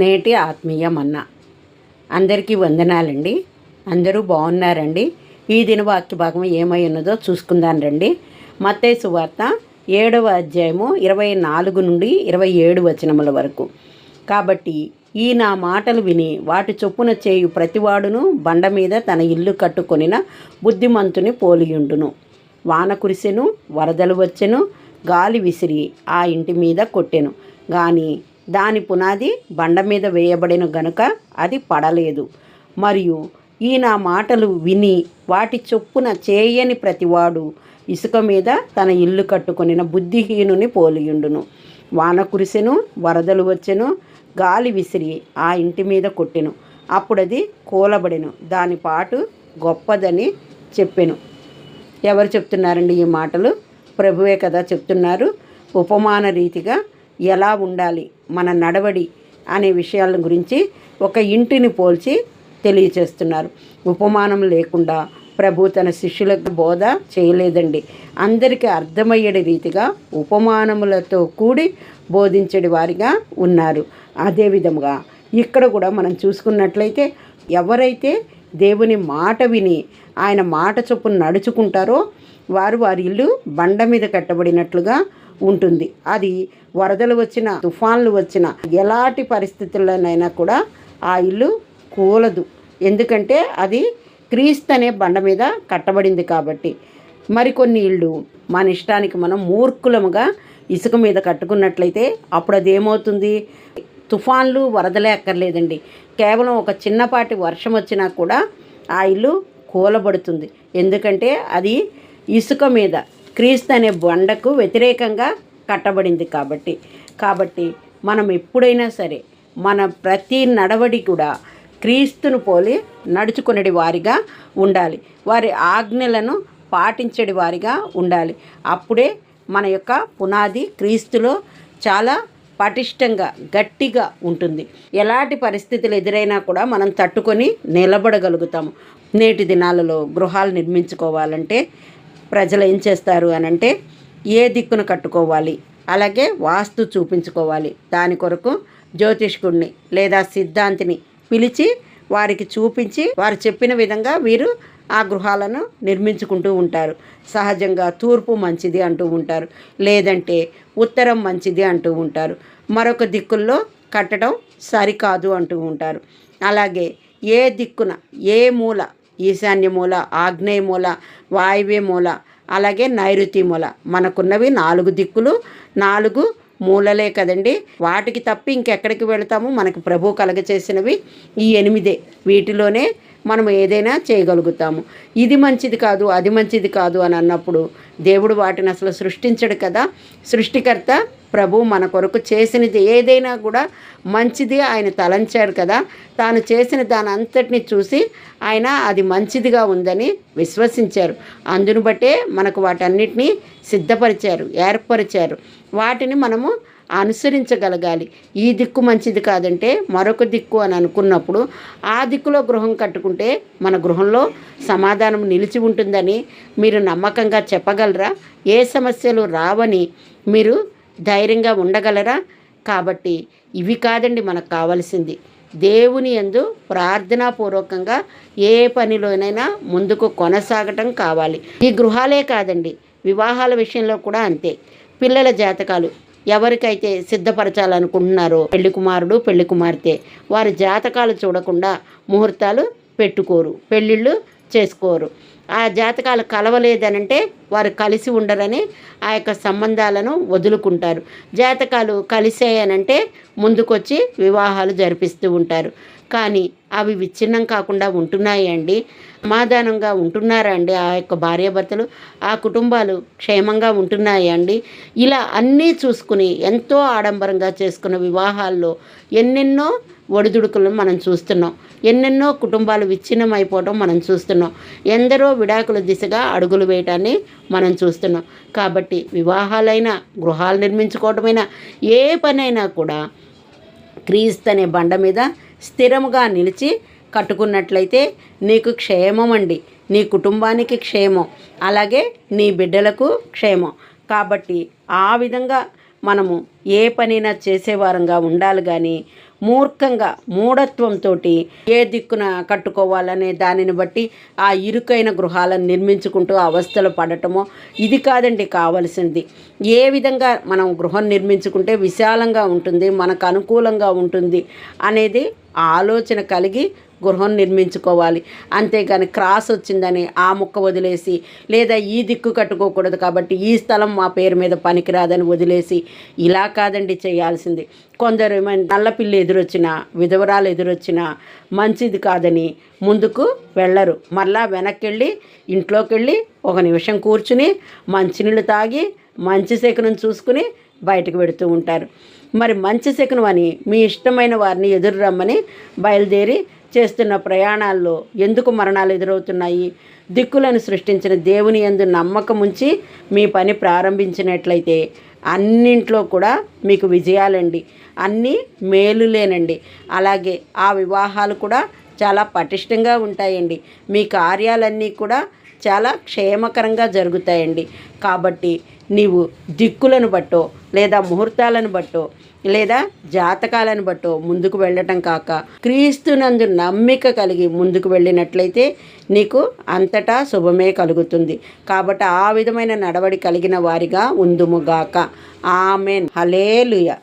నేటి ఆత్మీయ మన్నా. అందరికీ వందనాలండి. అందరూ బాగున్నారండి. ఈ దిన వాక్య భాగం ఏమై ఉన్నదో చూసుకుందాం రండి. మత్తయి సువార్త 7వ అధ్యాయము 24 నుండి 27 వచనముల వరకు. కాబట్టి ఈ నా మాటలు విని వాటి చొప్పున చేయు ప్రతివాడును బండ మీద తన ఇల్లు కట్టుకొనిన బుద్ధిమంతుని పోలియుండును. వాన కురిసెను, వరదలు వచ్చెను, గాలి విసిరి ఆ ఇంటి మీద కొట్టెను, గాని దాని పునాది బండ మీద వేయబడిన గనుక అది పడలేదు. మరియు ఈ నా మాటలు విని వాటి చొప్పున చేయని ప్రతివాడు ఇసుక మీద తన ఇల్లు కట్టుకొనిన బుద్ధిహీనుని పోలియుండును. వాన కురిసెను, వరదలు వచ్చెను, గాలి విసిరి ఆ ఇంటి మీద కొట్టెను, అప్పుడది కూలబడెను, దాని పాటు గొప్పదని చెప్పెను. ఎవరు చెప్తున్నారండి ఈ మాటలు? ప్రభువే కదా చెప్తున్నారు. ఉపమాన రీతిగా ఎలా ఉండాలి మన నడవడి అనే విషయాల గురించి ఒక ఇంటిని పోల్చి తెలియచేస్తున్నారు. ఉపమానం లేకుండా ప్రభు తన శిష్యులకు బోధ చేయలేదండి. అందరికీ అర్థమయ్యే రీతిగా ఉపమానములతో కూడి బోధించే వారిగా ఉన్నారు. అదేవిధంగా ఇక్కడ కూడా మనం చూసుకున్నట్లయితే ఎవరైతే దేవుని మాట విని ఆయన మాట చొప్పున నడుచుకుంటారో వారి ఇల్లు బండ మీద కట్టబడినట్లుగా ఉంటుంది. అది వరదలు వచ్చిన, తుఫాన్లు వచ్చిన, ఎలాంటి పరిస్థితుల్లోనైనా కూడా ఆ ఇల్లు కూలదు. ఎందుకంటే అది క్రీస్తు అనే బండ మీద కట్టబడింది కాబట్టి. మరికొన్ని ఇళ్ళు మన ఇష్టానికి మనం మూర్ఖులముగా ఇసుక మీద కట్టుకున్నట్లయితే అప్పుడు అది ఏమవుతుంది? తుఫాన్లు, వరదలే అక్కర్లేదండి, కేవలం ఒక చిన్నపాటి వర్షం వచ్చినా కూడా ఆ ఇల్లు కూలబడుతుంది. ఎందుకంటే అది ఇసుక మీద క్రీస్తు అనే బండకు వ్యతిరేకంగా కట్టబడింది కాబట్టి మనం ఎప్పుడైనా సరే మన ప్రతి నడవడి కూడా క్రీస్తును పోలి నడుచుకునే వారిగా ఉండాలి. వారి ఆజ్ఞలను పాటించే వారిగా ఉండాలి. అప్పుడే మన యొక్క పునాది క్రీస్తులో చాలా పటిష్టంగా, గట్టిగా ఉంటుంది. ఎలాంటి పరిస్థితులు ఎదురైనా కూడా మనం తట్టుకొని నిలబడగలుగుతాము. నేటి దినాలలో గృహాలు నిర్మించుకోవాలంటే ప్రజలు ఏం చేస్తారు అనంటే ఏ దిక్కును కట్టుకోవాలి, అలాగే వాస్తు చూపించుకోవాలి. దాని కొరకు జ్యోతిష్కుడిని లేదా సిద్ధాంతిని పిలిచి వారికి చూపించి వారు చెప్పిన విధంగా వీరు ఆ గృహాలను నిర్మించుకుంటూ ఉంటారు. సహజంగా తూర్పు మంచిది అంటూ ఉంటారు, లేదంటే ఉత్తరం మంచిది అంటూ ఉంటారు. మరొక దిక్కుల్లో కట్టడం సరికాదు అంటూ ఉంటారు. అలాగే ఏ దిక్కున ఏ మూల, ఈశాన్య మూల, ఆగ్నేయ మూల, వాయువ్య మూల, అలాగే నైరుతి మూల, మనకున్నవి 4 దిక్కులు, 4 మూలలే కదండి. వాటికి తప్పి ఇంకెక్కడికి వెళతాము? మనకు ప్రభు కలగచేసినవి ఈ 8. వీటిలోనే మనం ఏదైనా చేయగలుగుతాము. ఇది మంచిది కాదు, అది మంచిది కాదు అని అన్నప్పుడు దేవుడు వాటిని అసలు సృష్టించడు కదా. సృష్టికర్త ప్రభు మన కొరకు చేసినది ఏదైనా కూడా మంచిది ఆయన తలంచాడు కదా. తాను చేసిన దాని అంతటిని చూసి ఆయన అది మంచిదిగా ఉందని విశ్వసించారు. అందును బట్టే మనకు వాటన్నిటినీ సిద్ధపరిచారు, ఏర్పరిచారు. వాటిని మనము అనుసరించగలగాలి. ఈ దిక్కు మంచిది కాదంటే మరొక దిక్కు అని అనుకున్నప్పుడు ఆ దిక్కులో గృహం కట్టుకుంటే మన గృహంలో సమాధానం నిలిచి ఉంటుందని మీరు నమ్మకంగా చెప్పగలరా? ఏ సమస్యలు రావని మీరు ధైర్యంగా ఉండగలరా? కాబట్టి ఇవి కాదండి మనకు కావాల్సింది. దేవుని యందు ప్రార్థనాపూర్వకంగా ఏ పనిలోనైనా ముందుకు కొనసాగటం కావాలి. ఈ గృహాలే కాదండి, వివాహాల విషయంలో కూడా అంతే. పిల్లల జాతకాలు ఎవరికైతే సిద్ధపరచాలనుకుంటున్నారో పెళ్లి కుమారుడు, పెళ్లి కుమార్తె, వారి జాతకాలు చూడకుండా ముహూర్తాలు పెట్టుకోరు, పెళ్ళిళ్ళు చేసుకోరు. ఆ జాతకాలు కలవలేదనంటే వారు కలిసి ఉండరని ఆ యొక్క సంబంధాలను వదులుకుంటారు. జాతకాలు కలిసాయనంటే ముందుకొచ్చి వివాహాలు జరిపిస్తూ ఉంటారు. కానీ అవి విచ్ఛిన్నం కాకుండా ఉంటున్నాయి అండి? సమాధానంగా ఉంటున్నారా అండి ఆ యొక్క భార్యాభర్తలు? ఆ కుటుంబాలు క్షేమంగా ఉంటున్నాయి అండి? ఇలా అన్నీ చూసుకుని ఎంతో ఆడంబరంగా చేసుకున్న వివాహాల్లో ఎన్నెన్నో ఒడిదుడుకులను మనం చూస్తున్నాం. ఎన్నెన్నో కుటుంబాలు విచ్ఛిన్నం అయిపోవడం మనం చూస్తున్నాం. ఎందరో విడాకుల దిశగా అడుగులు వేయటాన్ని మనం చూస్తున్నాం. కాబట్టి వివాహాలైనా, గృహాలు నిర్మించుకోవటమైనా, ఏ పనైనా కూడా క్రీస్తు అనే బండ మీద స్థిరముగా నిలిచి కట్టుకున్నట్లయితే నీకు క్షేమం అండి, నీ కుటుంబానికి క్షేమం, అలాగే నీ బిడ్డలకు క్షేమం. కాబట్టి ఆ విధంగా మనము ఏ పనైనా చేసేవారంగా ఉండాలి. కానీ మూర్ఖంగా మూఢత్వంతో ఏ దిక్కున కట్టుకోవాలనే దానిని బట్టి ఆ ఇరుకైన గృహాలను నిర్మించుకుంటూ అవస్థలు పడటమో ఇది కాదండి కావలసింది. ఏ విధంగా మనం గృహం నిర్మించుకుంటే విశాలంగా ఉంటుంది, మనకు అనుకూలంగా ఉంటుంది అనేది ఆలోచన కలిగి గృహం నిర్మించుకోవాలి. అంతేగాని క్రాస్ వచ్చిందని ఆ ముక్క వదిలేసి, లేదా ఈ దిక్కు కట్టుకోకూడదు కాబట్టి ఈ స్థలం మా పేరు మీద పనికిరాదని వదిలేసి, ఇలా కాదండి చేయాల్సింది. కొందరు నల్లపిల్లి ఎదురొచ్చినా, విధవరాలు వచ్చినా మంచిది కాదని ముందుకు వెళ్ళరు. మళ్ళా వెనక్కి వెళ్ళి ఇంట్లోకి వెళ్ళి ఒక నిమిషం కూర్చుని మంచినీళ్ళు తాగి మంచి శకునం చూసుకుని బయటకు పెడుతూ ఉంటారు. మరి మంచి శకునం అని మీ ఇష్టమైన వారిని ఎదురు రమ్మని బయలుదేరి చేస్తున్న ప్రయాణాల్లో ఎందుకు మరణాలు ఎదురవుతున్నాయి? దిక్కులను సృష్టించిన దేవుని యందు నమ్మకం ఉంచి మీ పని ప్రారంభించినట్లయితే అన్నింట్లో కూడా మీకు విజయాలండి, అన్నీ మేలులేనండి. అలాగే ఆ వివాహాలు కూడా చాలా పటిష్టంగా ఉంటాయండి. మీ కార్యాలన్నీ కూడా చాలా క్షేమకరంగా జరుగుతాయండి. కాబట్టి నీవు దిక్కులను బట్టో, లేదా ముహూర్తాలను బట్టో, లేదా జాతకాలను బట్టో ముందుకు వెళ్ళటం కాక క్రీస్తునందు నమ్మిక కలిగి ముందుకు వెళ్ళినట్లయితే నీకు అంతటా శుభమే కలుగుతుంది. కాబట్టి ఆ విధమైన నడవడి కలిగిన వారిగా ఉందుముగాక. ఆమెన్. హల్లెలూయా.